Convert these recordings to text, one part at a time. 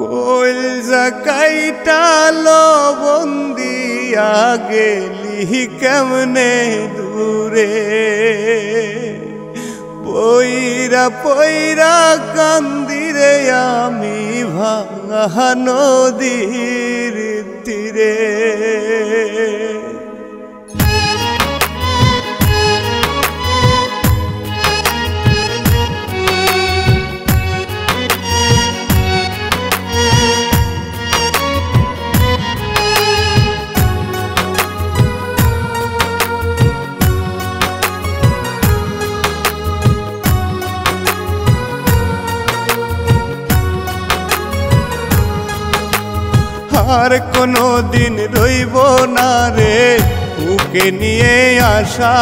কইলজা কাইটা বন্দিয়া গেলি কেমনে দূরে, পইরা পইরা কান্দিরে আমি ভাঙা নদীর তীরে। আর কোনো দিন রইব না রে বুকে নিয়ে আশা,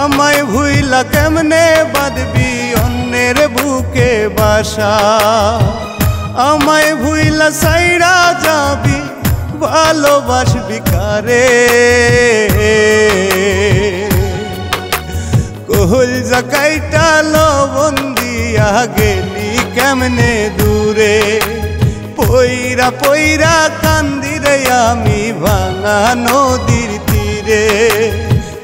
আমায় ভুইলা কেমনে বাঁধবি অন্যের বুকে বাসা, আমায় ভুইলা সাইরা যাবি ভালোবাসবি কারে। কইলজা কাইটা বন্দিয়া গেলি কেমনে দূরে, পইরা পইরা কান্দিরে আমি ভাঙা নদীর তীরে।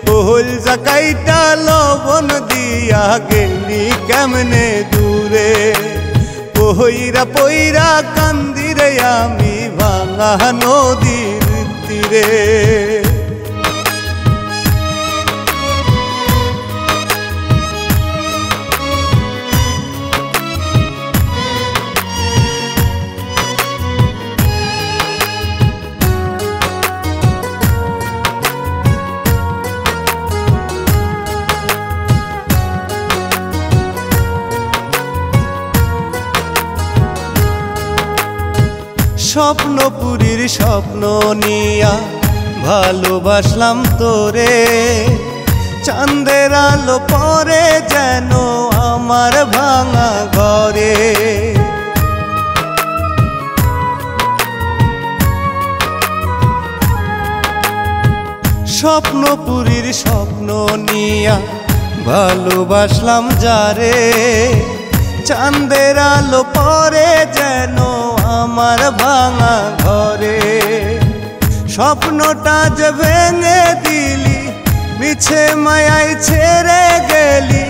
কইলজা কাইটা লবণ দিয়া গেলি কেমনে দূরে, পইরা পইরা কান্দিরে আমি ভাঙা নদীর তীরে। স্বপ্নপুরীর স্বপ্ন নিয়া ভালোবাসলাম তোরে, চাঁদের আলো পরে যেন আমার ভাঙা ঘরে। স্বপ্নপুরীর স্বপ্ন নিয়া ভালোবাসলাম যারে, চাঁদের আলো পরে যেন আমার ভাঙা ঘরে। স্বপ্নটা যে ভেঙে দিলি, মিছে মায়ায় ছেড়ে গেলি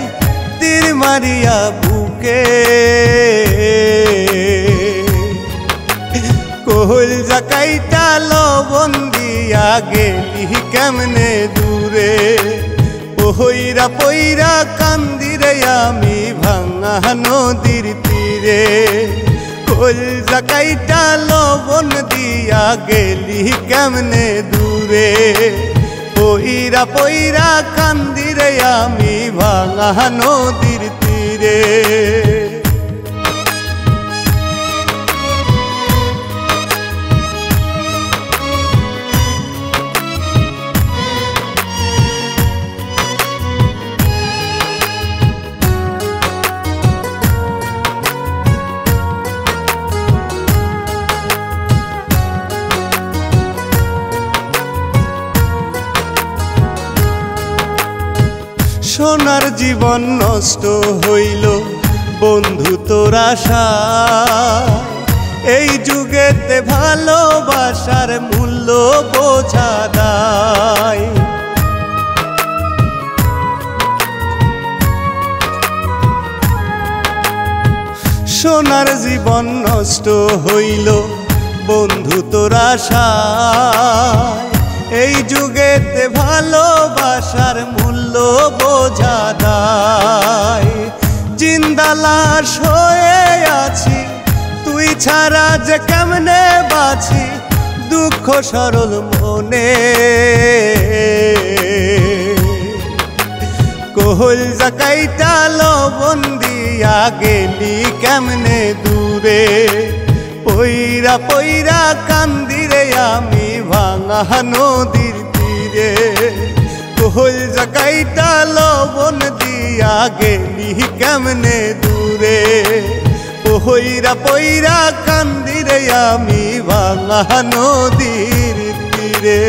তীর মারিয়া বুকে। কইলজা কাইটা বন্দিয়া গেলি কেমনে দূরে, পইরা পইরা কান্দিরে আমি ভাঙা নদীর তীরে। কইলজা কাইটা লবণ দিয়া গেলি কেমনে দূরে, পইরা পইরা কান্দিরে আমি ভাঙা নদীর তীরে। সোনার জীবন নষ্ট হইল বন্ধু তোর আশায়, এই যুগেতে ভালোবাসার মূল্য বোঝা দায়। সোনার জীবন নষ্ট হইল বন্ধু তোর আশায়, এই যুগেতে ভালোবাসার মূল্য বোঝা দায়। জিন্দা লাশ হয়ে আছি তুই ছাড়া যে কেমনে বাঁচি, দুঃখ সরল মনে। কইলজা কাইটা বন্দিয়া গেলি কেমনে দূরে, পইরা পইরা কান্দিরে আমি ভাঙা নদীর তীরে। কইলজা কাইটা লবণ দিয়া গেলি কেমনে দূরে, পইরা পইরা কান্দিরে আমি ভাঙা নদীর তীরে।